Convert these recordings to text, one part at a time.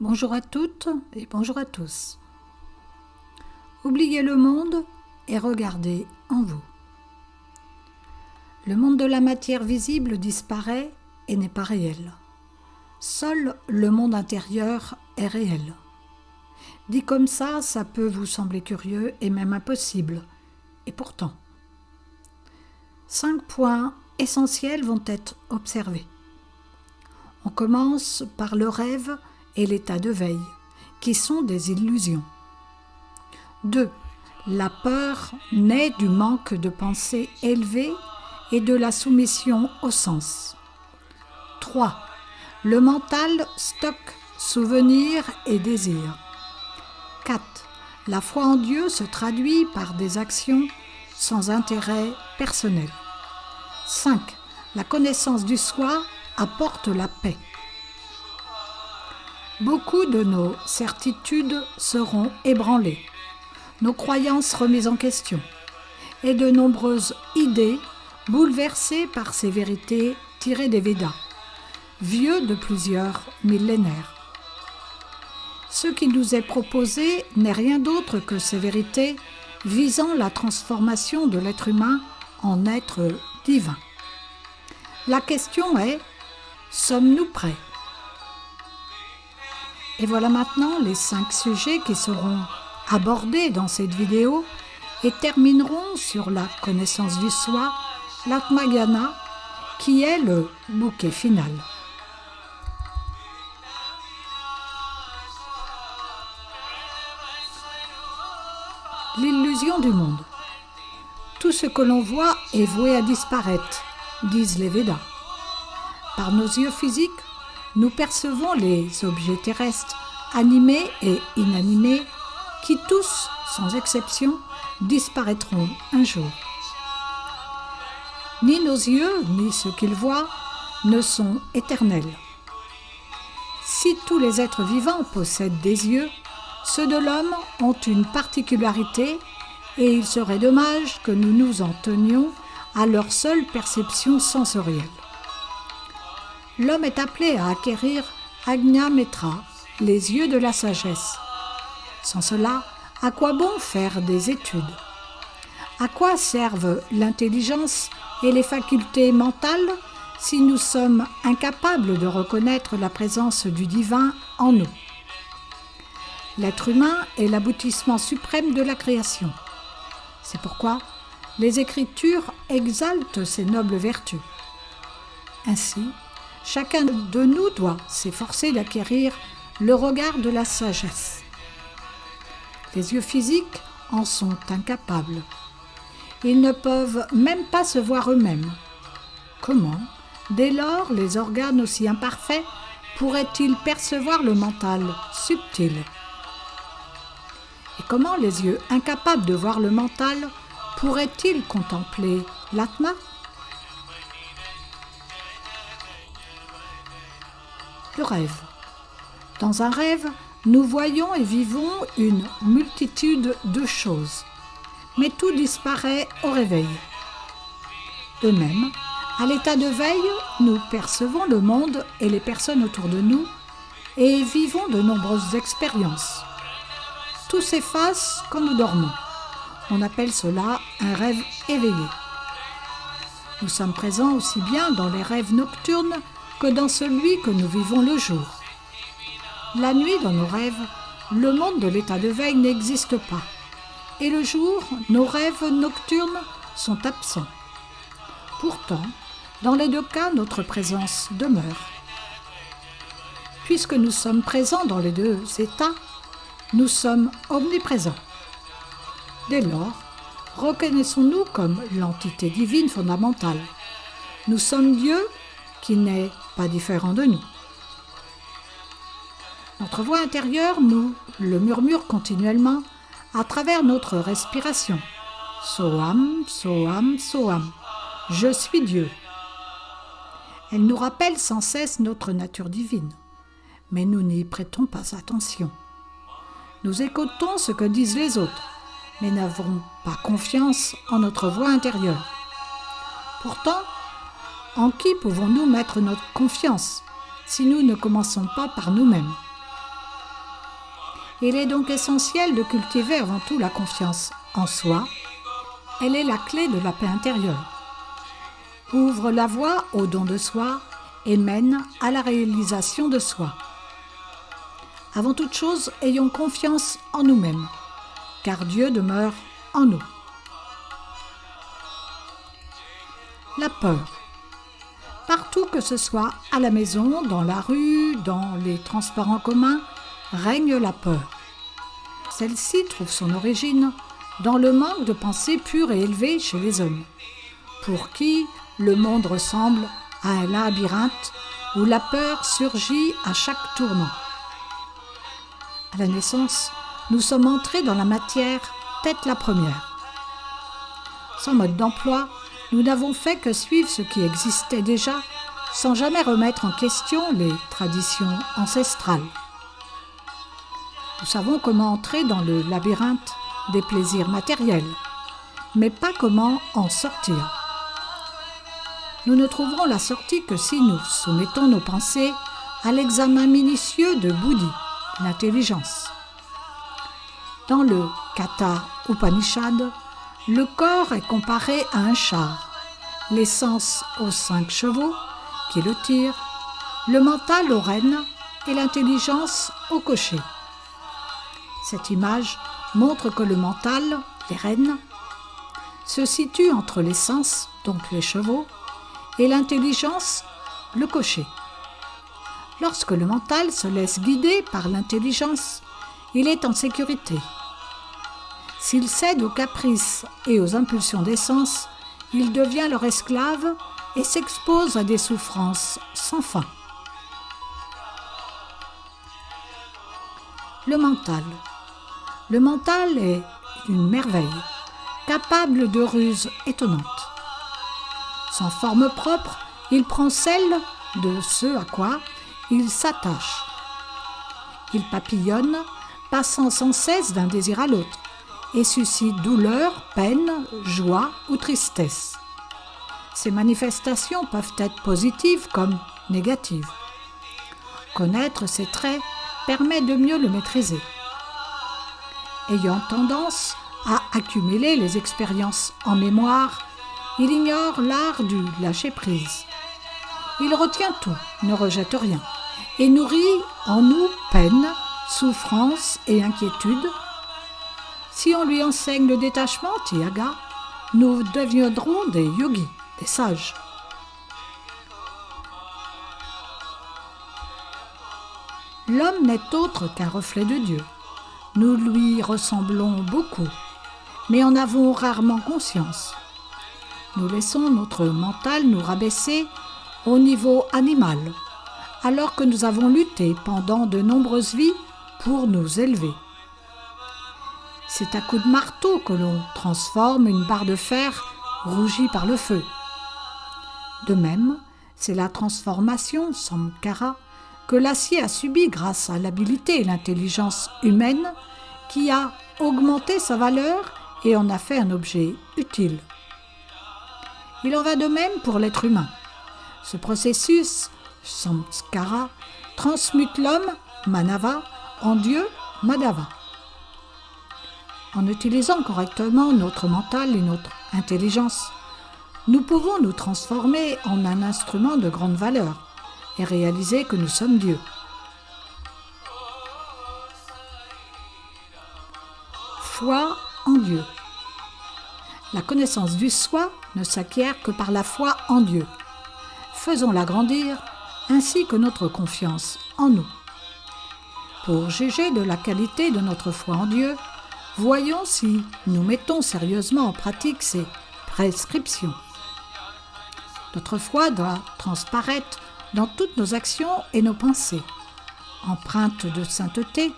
Bonjour à toutes et bonjour à tous. Oubliez le monde et regardez en vous. Le monde de la matière visible disparaît et n'est pas réel. Seul le monde intérieur est réel. Dit comme ça peut vous sembler curieux et même impossible. Et pourtant, 5 points essentiels vont être observés. On commence par le rêve et l'état de veille, qui sont des illusions. 2. La peur naît du manque de pensée élevée et de la soumission au sens. 3. Le mental stocke souvenirs et désirs. 4. La foi en Dieu se traduit par des actions sans intérêt personnel. 5. La connaissance du soi apporte la paix. Beaucoup de nos certitudes seront ébranlées, nos croyances remises en question, et de nombreuses idées bouleversées par ces vérités tirées des Védas, vieux de plusieurs millénaires. Ce qui nous est proposé n'est rien d'autre que ces vérités visant la transformation de l'être humain en être divin. La question est, sommes-nous prêts ? Et voilà maintenant les 5 sujets qui seront abordés dans cette vidéo et termineront sur la connaissance du soi, l'Atma-Jnana, qui est le bouquet final. L'illusion du monde. Tout ce que l'on voit est voué à disparaître, disent les Védas. Par nos yeux physiques, nous percevons les objets terrestres, animés et inanimés, qui tous, sans exception, disparaîtront un jour. Ni nos yeux, ni ce qu'ils voient, ne sont éternels. Si tous les êtres vivants possèdent des yeux, ceux de l'homme ont une particularité et il serait dommage que nous nous en tenions à leur seule perception sensorielle. L'homme est appelé à acquérir Ajna Mitra, les yeux de la sagesse. Sans cela, à quoi bon faire des études ? À quoi servent l'intelligence et les facultés mentales si nous sommes incapables de reconnaître la présence du divin en nous ? L'être humain est l'aboutissement suprême de la création. C'est pourquoi les Écritures exaltent ces nobles vertus. Ainsi, chacun de nous doit s'efforcer d'acquérir le regard de la sagesse. Les yeux physiques en sont incapables. Ils ne peuvent même pas se voir eux-mêmes. Comment, dès lors, les organes aussi imparfaits pourraient-ils percevoir le mental subtil ? Et comment les yeux incapables de voir le mental pourraient-ils contempler l'Atma ? Le rêve. Dans un rêve, nous voyons et vivons une multitude de choses, mais tout disparaît au réveil. De même, à l'état de veille, nous percevons le monde et les personnes autour de nous et vivons de nombreuses expériences. Tout s'efface quand nous dormons. On appelle cela un rêve éveillé. Nous sommes présents aussi bien dans les rêves nocturnes que dans celui que nous vivons le jour. La nuit, dans nos rêves, le monde de l'état de veille n'existe pas. Et le jour, nos rêves nocturnes sont absents. Pourtant, dans les 2 cas, notre présence demeure. Puisque nous sommes présents dans les 2 états, nous sommes omniprésents. Dès lors, reconnaissons-nous comme l'entité divine fondamentale. Nous sommes Dieu qui n'est pas différent de nous. Notre voix intérieure nous le murmure continuellement à travers notre respiration. Soham, Soham, Soham. Je suis Dieu. Elle nous rappelle sans cesse notre nature divine, mais nous n'y prêtons pas attention. Nous écoutons ce que disent les autres, mais n'avons pas confiance en notre voix intérieure. Pourtant, en qui pouvons-nous mettre notre confiance si nous ne commençons pas par nous-mêmes ? Il est donc essentiel de cultiver avant tout la confiance en soi. Elle est la clé de la paix intérieure. Ouvre la voie au don de soi et mène à la réalisation de soi. Avant toute chose, ayons confiance en nous-mêmes, car Dieu demeure en nous. La peur. Partout que ce soit à la maison, dans la rue, dans les transports en commun, règne la peur. Celle-ci trouve son origine dans le manque de pensée pure et élevée chez les hommes, pour qui le monde ressemble à un labyrinthe où la peur surgit à chaque tournant. À la naissance, nous sommes entrés dans la matière tête la première. Sans mode d'emploi, nous n'avons fait que suivre ce qui existait déjà, sans jamais remettre en question les traditions ancestrales. Nous savons comment entrer dans le labyrinthe des plaisirs matériels, mais pas comment en sortir. Nous ne trouverons la sortie que si nous soumettons nos pensées à l'examen minutieux de Bouddhi, l'intelligence. Dans le Katha Upanishad, le corps est comparé à un char, les sens aux 5 chevaux qui le tirent, le mental aux rênes et l'intelligence au cocher. Cette image montre que le mental, les rênes, se situe entre les sens, donc les chevaux, et l'intelligence, le cocher. Lorsque le mental se laisse guider par l'intelligence, il est en sécurité. S'il cède aux caprices et aux impulsions des sens, il devient leur esclave et s'expose à des souffrances sans fin. Le mental. Le mental est une merveille, capable de ruses étonnantes. Sans forme propre, il prend celle de ce à quoi il s'attache. Il papillonne, passant sans cesse d'un désir à l'autre, et suscite douleur, peine, joie ou tristesse. Ces manifestations peuvent être positives comme négatives. Connaître ces traits permet de mieux le maîtriser. Ayant tendance à accumuler les expériences en mémoire, il ignore l'art du lâcher-prise. Il retient tout, ne rejette rien, et nourrit en nous peine, souffrance et inquiétude. Si on lui enseigne le détachement, Tyaga, nous deviendrons des yogis, des sages. L'homme n'est autre qu'un reflet de Dieu. Nous lui ressemblons beaucoup, mais en avons rarement conscience. Nous laissons notre mental nous rabaisser au niveau animal, alors que nous avons lutté pendant de nombreuses vies pour nous élever. C'est à coups de marteau que l'on transforme une barre de fer rougie par le feu. De même, c'est la transformation, samkara, que l'acier a subi grâce à l'habileté et l'intelligence humaine qui a augmenté sa valeur et en a fait un objet utile. Il en va de même pour l'être humain. Ce processus, samskara, transmute l'homme, manava, en Dieu, madava. En utilisant correctement notre mental et notre intelligence, nous pouvons nous transformer en un instrument de grande valeur et réaliser que nous sommes Dieu. Foi en Dieu. La connaissance du soi ne s'acquiert que par la foi en Dieu. Faisons-la grandir, ainsi que notre confiance en nous. Pour juger de la qualité de notre foi en Dieu, voyons si nous mettons sérieusement en pratique ces prescriptions. Notre foi doit transparaître dans toutes nos actions et nos pensées, empreintes de sainteté,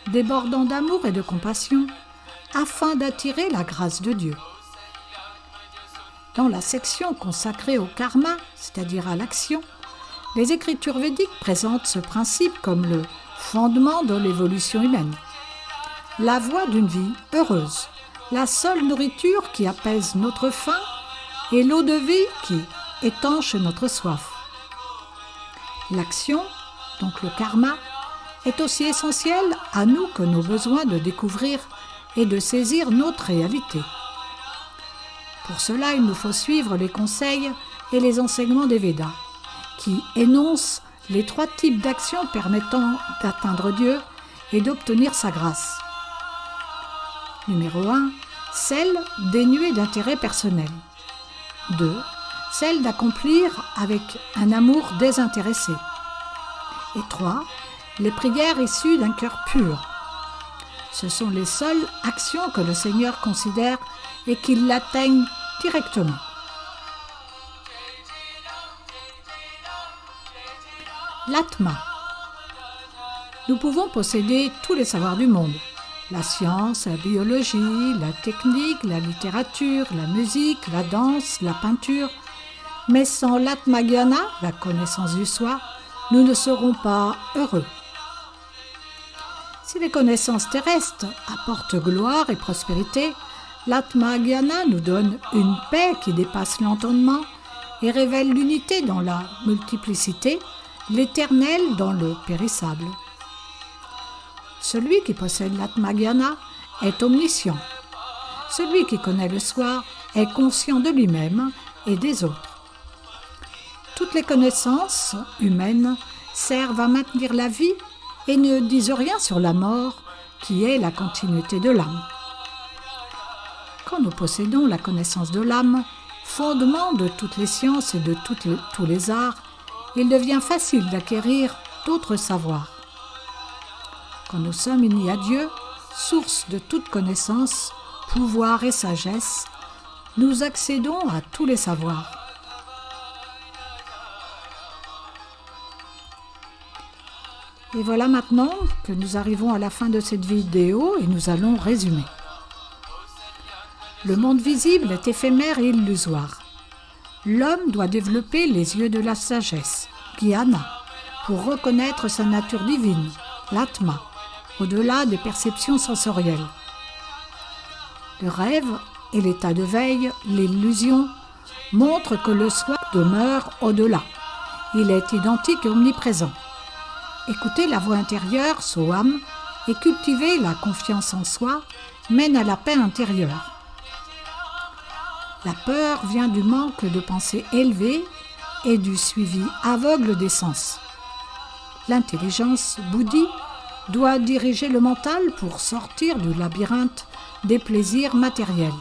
débordant d'amour et de compassion, afin d'attirer la grâce de Dieu. Dans la section consacrée au karma, c'est-à-dire à l'action, les écritures védiques présentent ce principe comme le fondement de l'évolution humaine. La voie d'une vie heureuse, la seule nourriture qui apaise notre faim et l'eau de vie qui étanche notre soif. L'action, donc le karma, est aussi essentiel à nous que nos besoins de découvrir et de saisir notre réalité. Pour cela, il nous faut suivre les conseils et les enseignements des Védas, qui énoncent les 3 types d'actions permettant d'atteindre Dieu et d'obtenir sa grâce. Numéro 1, celle dénuée d'intérêt personnel. 2, celle d'accomplir avec un amour désintéressé. Et 3, les prières issues d'un cœur pur. Ce sont les seules actions que le Seigneur considère et qu'il l'atteigne directement. L'Atma. Nous pouvons posséder tous les savoirs du monde, la science, la biologie, la technique, la littérature, la musique, la danse, la peinture, mais sans l'Atma-gyana, la connaissance du soi, nous ne serons pas heureux. Si les connaissances terrestres apportent gloire et prospérité, l'Atma-gyana nous donne une paix qui dépasse l'entendement et révèle l'unité dans la multiplicité, l'éternel dans le périssable. Celui qui possède l'Atma-gyana est omniscient. Celui qui connaît le soi est conscient de lui-même et des autres. Toutes les connaissances humaines servent à maintenir la vie et ne disent rien sur la mort, qui est la continuité de l'âme. Quand nous possédons la connaissance de l'âme, fondement de toutes les sciences et de tous les arts, il devient facile d'acquérir d'autres savoirs. Quand nous sommes unis à Dieu, source de toute connaissance, pouvoir et sagesse, nous accédons à tous les savoirs. Et voilà maintenant que nous arrivons à la fin de cette vidéo et nous allons résumer. Le monde visible est éphémère et illusoire. L'homme doit développer les yeux de la sagesse, Gyana, pour reconnaître sa nature divine, l'Atma, au-delà des perceptions sensorielles. Le rêve et l'état de veille, l'illusion, montrent que le soi demeure au-delà. Il est identique et omniprésent. Écouter la voix intérieure, Soham, et cultiver la confiance en soi mène à la paix intérieure. La peur vient du manque de pensée élevée et du suivi aveugle des sens. L'intelligence bouddhi doit diriger le mental pour sortir du labyrinthe des plaisirs matériels.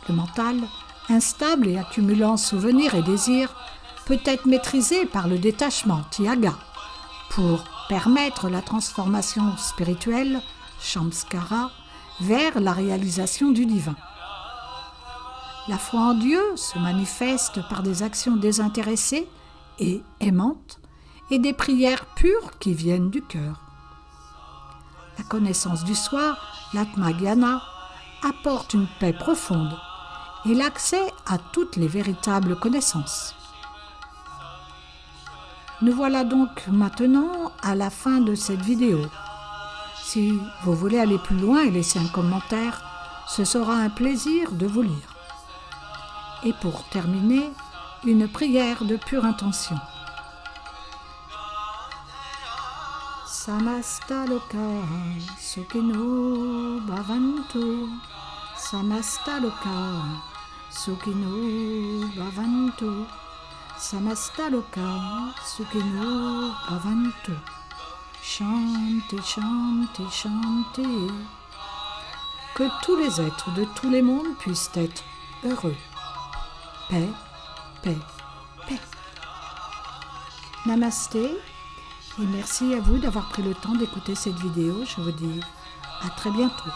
Le mental, instable et accumulant souvenirs et désirs, peut être maîtrisé par le détachement, Tyaga, pour permettre la transformation spirituelle, Samskara, vers la réalisation du divin. La foi en Dieu se manifeste par des actions désintéressées et aimantes et des prières pures qui viennent du cœur. La connaissance du soi, l'Atma-gyana, apporte une paix profonde et l'accès à toutes les véritables connaissances. Nous voilà donc maintenant à la fin de cette vidéo. Si vous voulez aller plus loin et laisser un commentaire, ce sera un plaisir de vous lire. Et pour terminer, une prière de pure intention. Samasta loka sukhino bhavantu. Samasta loka sukhino bhavantu. Samasta loka sukhino bhavantu. Shanti, shanti, shanti. Que tous les êtres de tous les mondes puissent être heureux. Paix, paix, paix. Namasté et merci à vous d'avoir pris le temps d'écouter cette vidéo. Je vous dis à très bientôt.